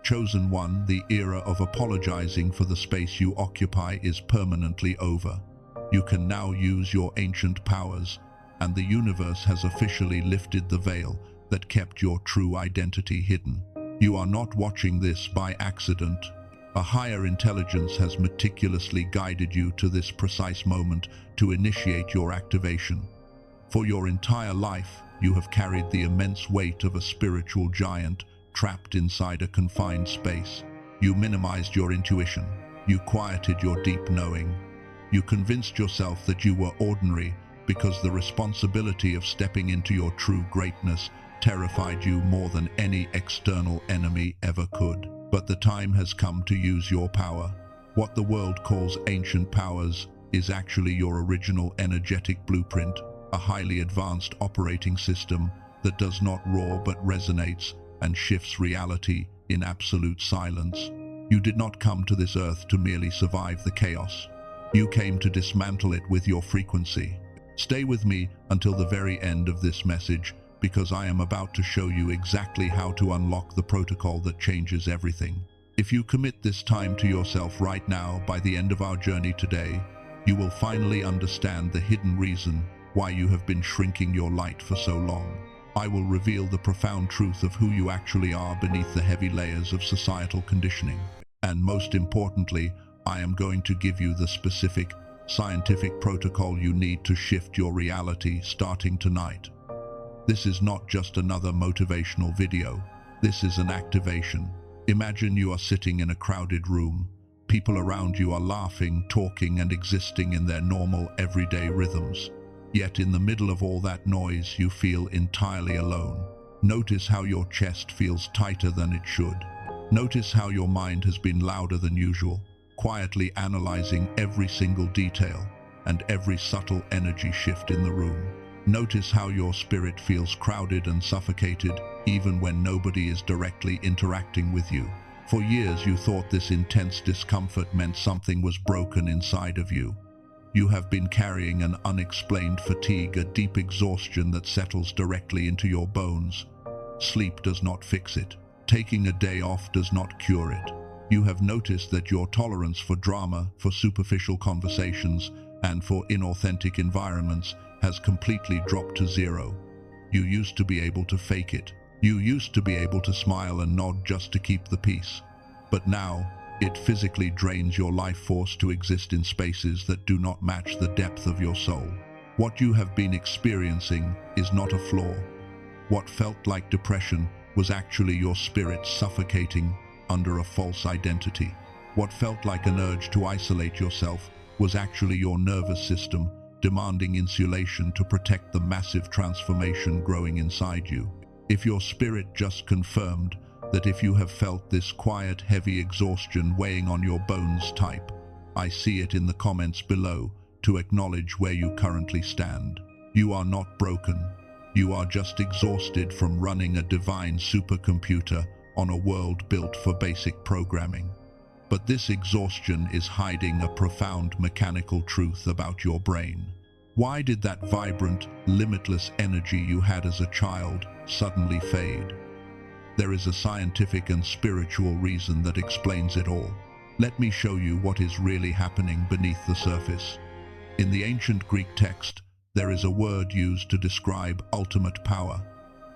Chosen one, the era of apologizing for the space you occupy is permanently over. You can now use your ancient powers, and the universe has officially lifted the veil that kept your true identity hidden. You are not watching this by accident. A higher intelligence has meticulously guided you to this precise moment to initiate your activation. For your entire life, you have carried the immense weight of a spiritual giant trapped inside a confined space. You minimized your intuition. You quieted your deep knowing. You convinced yourself that you were ordinary because the responsibility of stepping into your true greatness terrified you more than any external enemy ever could. But the time has come to use your power. What the world calls ancient powers is actually your original energetic blueprint, a highly advanced operating system that does not roar but resonates and shifts reality in absolute silence. You did not come to this earth to merely survive the chaos. You came to dismantle it with your frequency. Stay with me until the very end of this message, because I am about to show you exactly how to unlock the protocol that changes everything. If you commit this time to yourself right now, by the end of our journey today, you will finally understand the hidden reason why you have been shrinking your light for so long. I will reveal the profound truth of who you actually are beneath the heavy layers of societal conditioning. And most importantly, I am going to give you the specific, scientific protocol you need to shift your reality starting tonight. This is not just another motivational video. This is an activation. Imagine you are sitting in a crowded room. People around you are laughing, talking, and existing in their normal, everyday rhythms. Yet in the middle of all that noise, you feel entirely alone. Notice how your chest feels tighter than it should. Notice how your mind has been louder than usual, quietly analyzing every single detail and every subtle energy shift in the room. Notice how your spirit feels crowded and suffocated, even when nobody is directly interacting with you. For years, you thought this intense discomfort meant something was broken inside of you. You have been carrying an unexplained fatigue, a deep exhaustion that settles directly into your bones. Sleep does not fix it. Taking a day off does not cure it. You have noticed that your tolerance for drama, for superficial conversations, and for inauthentic environments has completely dropped to zero. You used to be able to fake it. You used to be able to smile and nod just to keep the peace. But now, it physically drains your life force to exist in spaces that do not match the depth of your soul. What you have been experiencing is not a flaw. What felt like depression was actually your spirit suffocating under a false identity. What felt like an urge to isolate yourself was actually your nervous system demanding insulation to protect the massive transformation growing inside you. If your spirit just confirmed that if you have felt this quiet, heavy exhaustion weighing on your bones, type "I see it" in the comments below to acknowledge where you currently stand. You are not broken. You are just exhausted from running a divine supercomputer on a world built for basic programming. But this exhaustion is hiding a profound mechanical truth about your brain. Why did that vibrant, limitless energy you had as a child suddenly fade? There is a scientific and spiritual reason that explains it all. Let me show you what is really happening beneath the surface. In the ancient Greek text, there is a word used to describe ultimate power.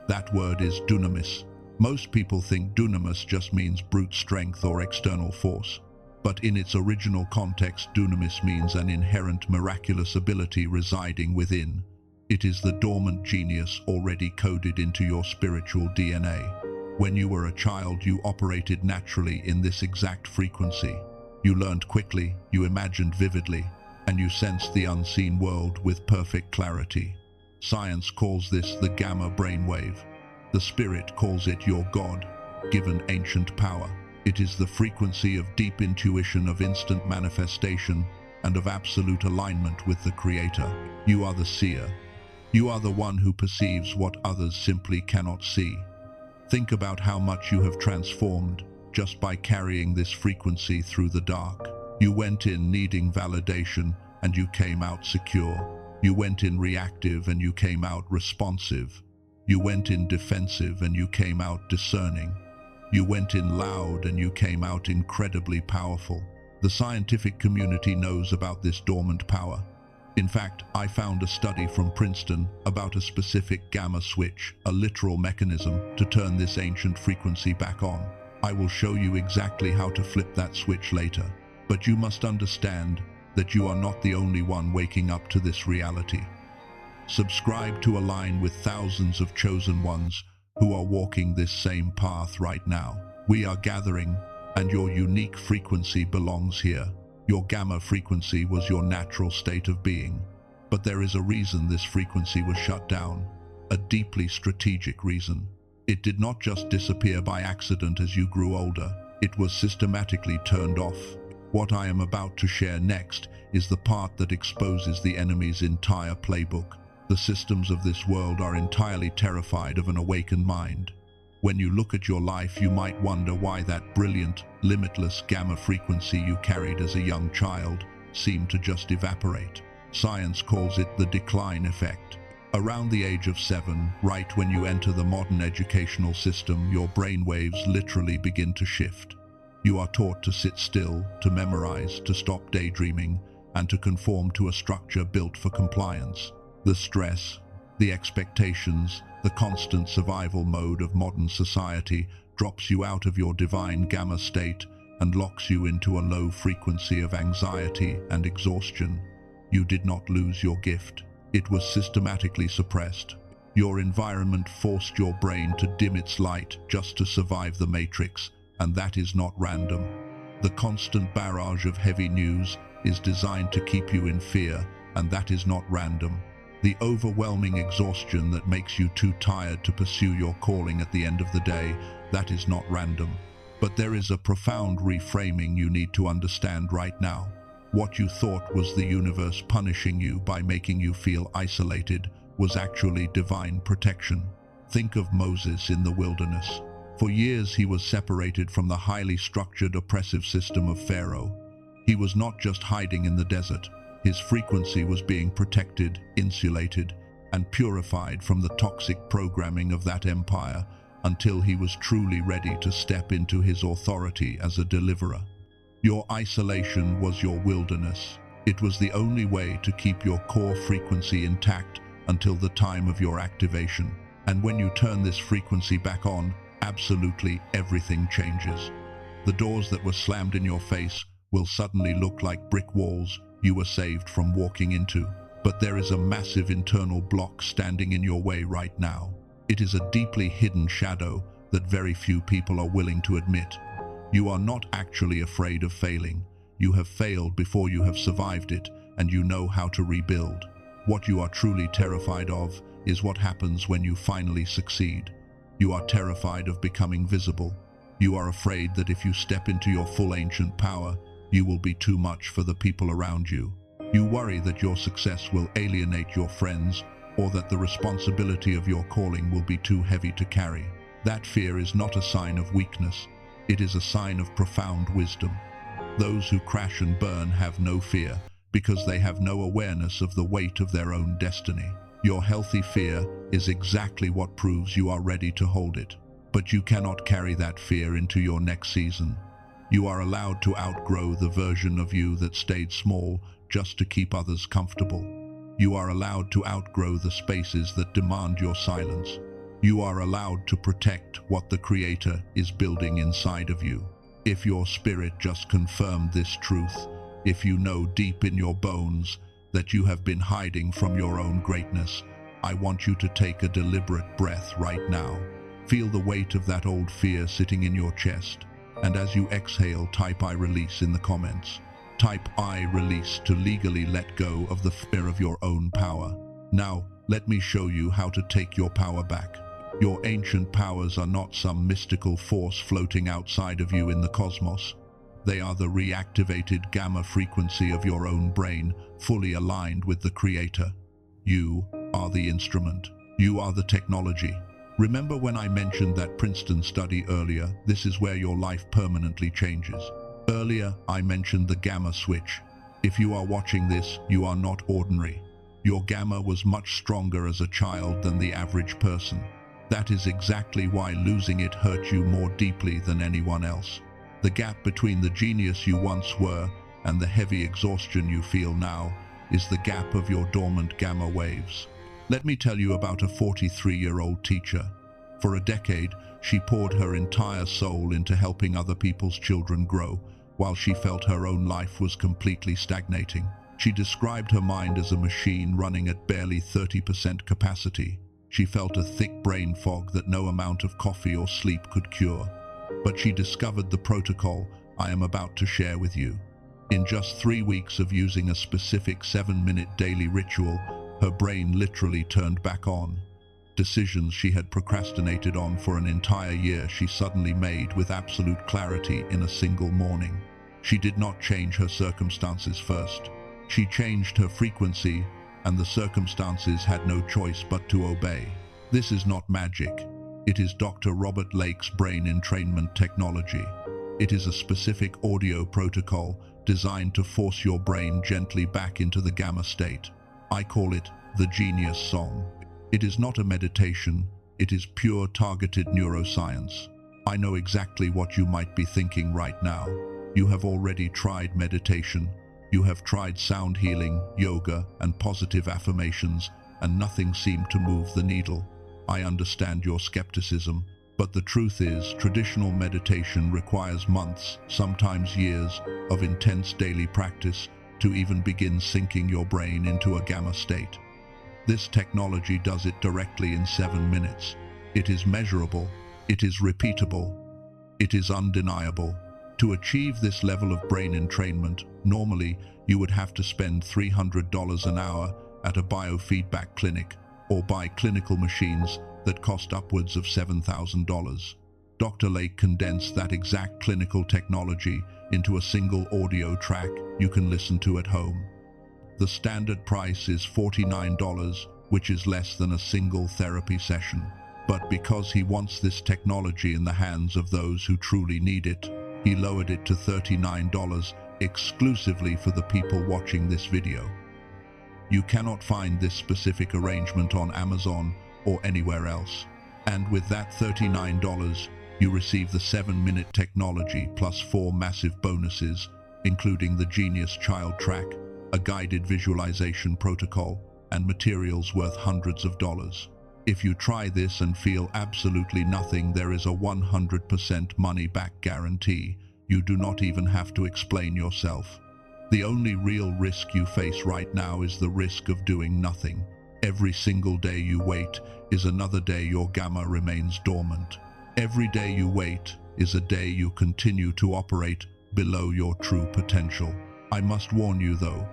That word is dunamis. Most people think dunamis just means brute strength or external force. But in its original context, dunamis means an inherent miraculous ability residing within. It is the dormant genius already coded into your spiritual DNA. When you were a child, you operated naturally in this exact frequency. You learned quickly, you imagined vividly, and you sensed the unseen world with perfect clarity. Science calls this the gamma brainwave. The spirit calls it your God-given ancient power. It is the frequency of deep intuition, of instant manifestation, and of absolute alignment with the Creator. You are the seer. You are the one who perceives what others simply cannot see. Think about how much you have transformed just by carrying this frequency through the dark. You went in needing validation, and you came out secure. You went in reactive, and you came out responsive. You went in defensive, and you came out discerning. You went in loud and you came out incredibly powerful. The scientific community knows about this dormant power. In fact, I found a study from Princeton about a specific gamma switch, a literal mechanism to turn this ancient frequency back on. I will show you exactly how to flip that switch later. But you must understand that you are not the only one waking up to this reality. Subscribe to align with thousands of chosen ones who are walking this same path right now. We are gathering, and your unique frequency belongs here. Your gamma frequency was your natural state of being. But there is a reason this frequency was shut down, a deeply strategic reason. It did not just disappear by accident as you grew older. It was systematically turned off. What I am about to share next is the part that exposes the enemy's entire playbook. The systems of this world are entirely terrified of an awakened mind. When you look at your life, you might wonder why that brilliant, limitless gamma frequency you carried as a young child seemed to just evaporate. Science calls it the decline effect. Around the age of 7, right when you enter the modern educational system, your brainwaves literally begin to shift. You are taught to sit still, to memorize, to stop daydreaming, and to conform to a structure built for compliance. The stress, the expectations, the constant survival mode of modern society drops you out of your divine gamma state and locks you into a low frequency of anxiety and exhaustion. You did not lose your gift. It was systematically suppressed. Your environment forced your brain to dim its light just to survive the matrix, and that is not random. The constant barrage of heavy news is designed to keep you in fear, and that is not random. The overwhelming exhaustion that makes you too tired to pursue your calling at the end of the day, that is not random. But there is a profound reframing you need to understand right now. What you thought was the universe punishing you by making you feel isolated was actually divine protection. Think of Moses in the wilderness. For years he was separated from the highly structured, oppressive system of Pharaoh. He was not just hiding in the desert. His frequency was being protected, insulated, and purified from the toxic programming of that empire until he was truly ready to step into his authority as a deliverer. Your isolation was your wilderness. It was the only way to keep your core frequency intact until the time of your activation. And when you turn this frequency back on, absolutely everything changes. The doors that were slammed in your face will suddenly look like brick walls you were saved from walking into. But there is a massive internal block standing in your way right now. It is a deeply hidden shadow that very few people are willing to admit. You are not actually afraid of failing. You have failed before you have survived it, and you know how to rebuild. What you are truly terrified of is what happens when you finally succeed. You are terrified of becoming visible. You are afraid that if you step into your full ancient power, you will be too much for the people around you. You worry that your success will alienate your friends, or that the responsibility of your calling will be too heavy to carry. That fear is not a sign of weakness. It is a sign of profound wisdom. Those who crash and burn have no fear, because they have no awareness of the weight of their own destiny. Your healthy fear is exactly what proves you are ready to hold it. But you cannot carry that fear into your next season. You are allowed to outgrow the version of you that stayed small just to keep others comfortable. You are allowed to outgrow the spaces that demand your silence. You are allowed to protect what the Creator is building inside of you. If your spirit just confirmed this truth, if you know deep in your bones that you have been hiding from your own greatness, I want you to take a deliberate breath right now. Feel the weight of that old fear sitting in your chest. And as you exhale, type I release in the comments. Type I release to legally let go of the fear of your own power. Now, let me show you how to take your power back. Your ancient powers are not some mystical force floating outside of you in the cosmos. They are the reactivated gamma frequency of your own brain, fully aligned with the Creator. You are the instrument. You are the technology. Remember when I mentioned that Princeton study earlier? This is where your life permanently changes. Earlier, I mentioned the gamma switch. If you are watching this, you are not ordinary. Your gamma was much stronger as a child than the average person. That is exactly why losing it hurt you more deeply than anyone else. The gap between the genius you once were and the heavy exhaustion you feel now is the gap of your dormant gamma waves. Let me tell you about a 43-year-old teacher. For a decade, she poured her entire soul into helping other people's children grow, while she felt her own life was completely stagnating. She described her mind as a machine running at barely 30% capacity. She felt a thick brain fog that no amount of coffee or sleep could cure. But she discovered the protocol I am about to share with you. In just 3 weeks of using a specific 7-minute daily ritual, her brain literally turned back on. Decisions she had procrastinated on for an entire year she suddenly made with absolute clarity in a single morning. She did not change her circumstances first. She changed her frequency, and the circumstances had no choice but to obey. This is not magic. It is Dr. Robert Lake's brain entrainment technology. It is a specific audio protocol designed to force your brain gently back into the gamma state. I call it the Genius Song. It is not a meditation, it is pure targeted neuroscience. I know exactly what you might be thinking right now. You have already tried meditation. You have tried sound healing, yoga, and positive affirmations, and nothing seemed to move the needle. I understand your skepticism, but the truth is, traditional meditation requires months, sometimes years, of intense daily practice to even begin syncing your brain into a gamma state. This technology does it directly in 7 minutes. It is measurable, it is repeatable, it is undeniable. To achieve this level of brain entrainment, normally you would have to spend $300 an hour at a biofeedback clinic or buy clinical machines that cost upwards of $7,000. Dr. Lake condensed that exact clinical technology into a single audio track you can listen to at home. The standard price is $49, which is less than a single therapy session. But because he wants this technology in the hands of those who truly need it, he lowered it to $39 exclusively for the people watching this video. You cannot find this specific arrangement on Amazon or anywhere else. And with that $39, you receive the 7-minute technology plus 4 massive bonuses, including the Genius Child Track, a guided visualization protocol, and materials worth hundreds of dollars. If you try this and feel absolutely nothing, there is a 100% money-back guarantee. You do not even have to explain yourself. The only real risk you face right now is the risk of doing nothing. Every single day you wait is another day your gamma remains dormant. Every day you wait is a day you continue to operate below your true potential. I must warn you though,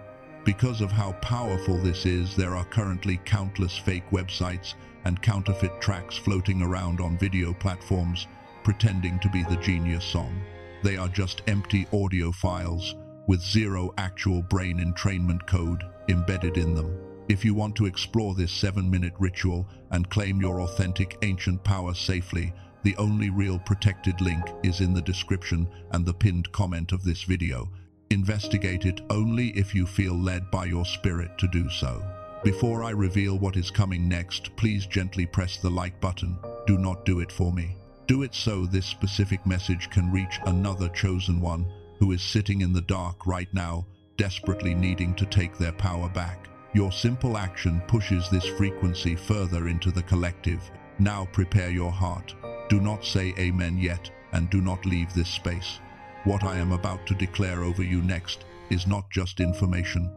because of how powerful this is, there are currently countless fake websites and counterfeit tracks floating around on video platforms pretending to be the Genius Song. They are just empty audio files with zero actual brain entrainment code embedded in them. If you want to explore this 7-minute ritual and claim your authentic ancient power safely, the only real protected link is in the description and the pinned comment of this video. Investigate it only if you feel led by your spirit to do so. Before I reveal what is coming next, please gently press the like button. Do not do it for me. Do it so this specific message can reach another chosen one who is sitting in the dark right now, desperately needing to take their power back. Your simple action pushes this frequency further into the collective. Now prepare your heart. Do not say amen yet, and do not leave this space. What I am about to declare over you next is not just information.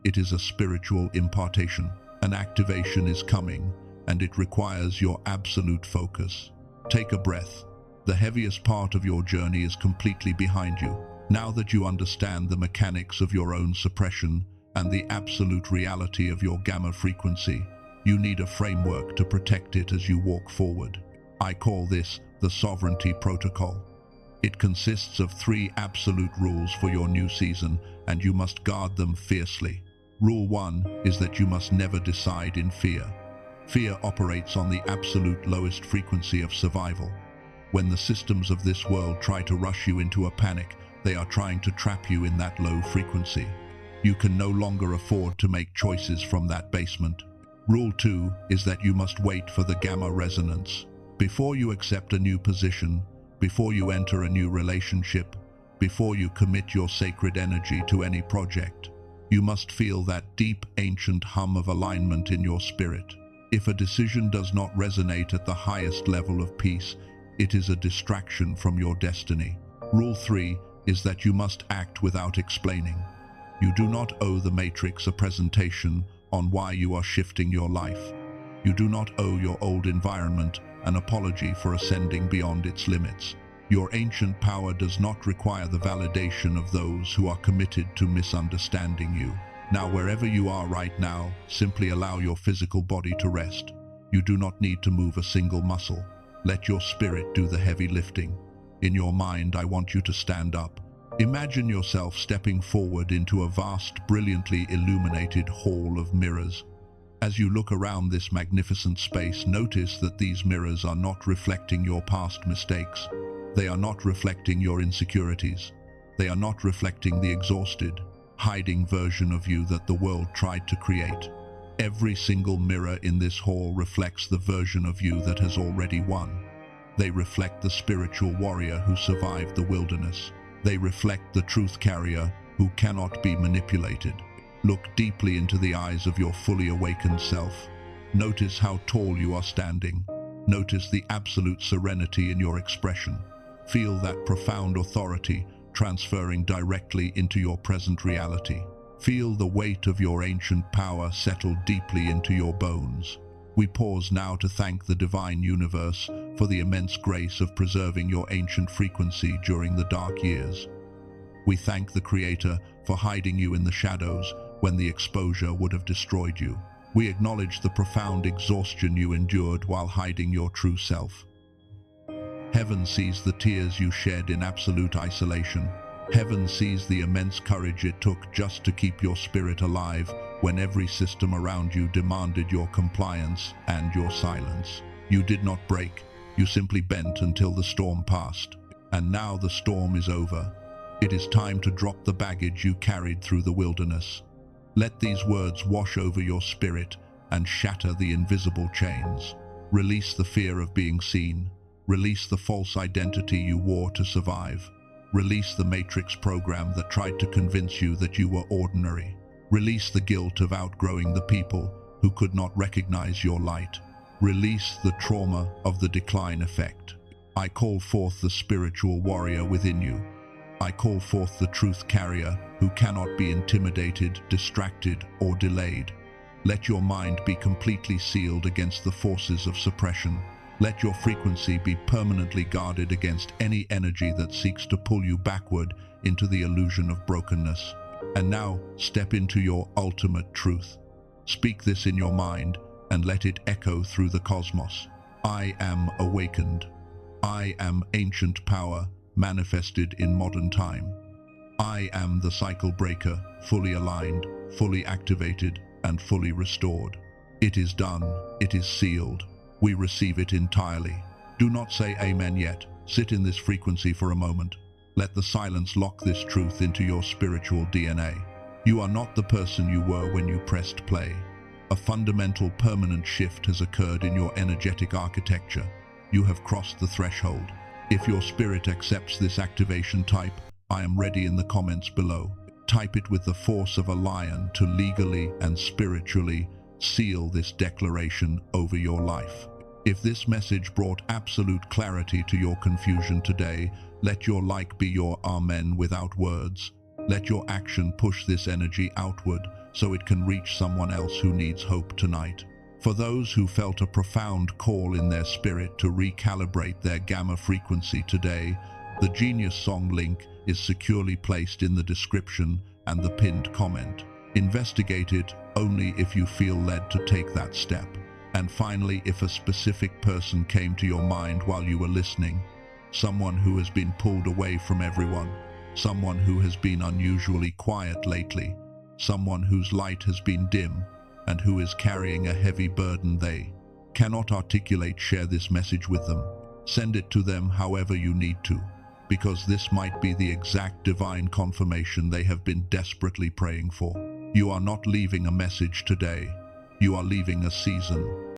It is a spiritual impartation. An activation is coming, and it requires your absolute focus. Take a breath. The heaviest part of your journey is completely behind you. Now that you understand the mechanics of your own suppression and the absolute reality of your gamma frequency, you need a framework to protect it as you walk forward. I call this the Sovereignty Protocol. It consists of 3 absolute rules for your new season, and you must guard them fiercely. Rule 1 is that you must never decide in fear. Fear operates on the absolute lowest frequency of survival. When the systems of this world try to rush you into a panic, they are trying to trap you in that low frequency. You can no longer afford to make choices from that basement. Rule 2 is that you must wait for the gamma resonance. Before you accept a new position, before you enter a new relationship, before you commit your sacred energy to any project, you must feel that deep, ancient hum of alignment in your spirit. If a decision does not resonate at the highest level of peace, it is a distraction from your destiny. Rule 3 is that you must act without explaining. You do not owe the matrix a presentation on why you are shifting your life. You do not owe your old environment an apology for ascending beyond its limits. Your ancient power does not require the validation of those who are committed to misunderstanding you. Now, wherever you are right now, simply allow your physical body to rest. You do not need to move a single muscle. Let your spirit do the heavy lifting. In your mind, I want you to stand up. Imagine yourself stepping forward into a vast, brilliantly illuminated hall of mirrors. As you look around this magnificent space, notice that these mirrors are not reflecting your past mistakes. They are not reflecting your insecurities. They are not reflecting the exhausted, hiding version of you that the world tried to create. Every single mirror in this hall reflects the version of you that has already won. They reflect the spiritual warrior who survived the wilderness. They reflect the truth carrier who cannot be manipulated. Look deeply into the eyes of your fully awakened self. Notice how tall you are standing. Notice the absolute serenity in your expression. Feel that profound authority transferring directly into your present reality. Feel the weight of your ancient power settle deeply into your bones. We pause now to thank the divine universe for the immense grace of preserving your ancient frequency during the dark years. We thank the Creator for hiding you in the shadows when the exposure would have destroyed you. We acknowledge the profound exhaustion you endured while hiding your true self. Heaven sees the tears you shed in absolute isolation. Heaven sees the immense courage it took just to keep your spirit alive when every system around you demanded your compliance and your silence. You did not break, you simply bent until the storm passed. And now the storm is over. It is time to drop the baggage you carried through the wilderness. Let these words wash over your spirit and shatter the invisible chains. Release the fear of being seen. Release the false identity you wore to survive. Release the matrix program that tried to convince you that you were ordinary. Release the guilt of outgrowing the people who could not recognize your light. Release the trauma of the decline effect. I call forth the spiritual warrior within you. I call forth the truth carrier who cannot be intimidated, distracted, or delayed. Let your mind be completely sealed against the forces of suppression. Let your frequency be permanently guarded against any energy that seeks to pull you backward into the illusion of brokenness. And now, step into your ultimate truth. Speak this in your mind and let it echo through the cosmos. I am awakened. I am ancient power manifested in modern time. I am the cycle breaker, fully aligned, fully activated, and fully restored. It is done. It is sealed. We receive it entirely. Do not say amen yet. Sit in this frequency for a moment. Let the silence lock this truth into your spiritual DNA. You are not the person you were when you pressed play. A fundamental permanent shift has occurred in your energetic architecture. You have crossed the threshold. If your spirit accepts this activation, type I am ready in the comments below. Type it with the force of a lion to legally and spiritually seal this declaration over your life. If this message brought absolute clarity to your confusion today, let your like be your amen without words. Let your action push this energy outward so it can reach someone else who needs hope tonight. For those who felt a profound call in their spirit to recalibrate their gamma frequency today, the Genius Song link is securely placed in the description and the pinned comment. Investigate it only if you feel led to take that step. And finally, if a specific person came to your mind while you were listening, someone who has been pulled away from everyone, someone who has been unusually quiet lately, someone whose light has been dim, and who is carrying a heavy burden they cannot articulate, share this message with them. Send it to them however you need to, because this might be the exact divine confirmation they have been desperately praying for. You are not leaving a message today. You are leaving a season.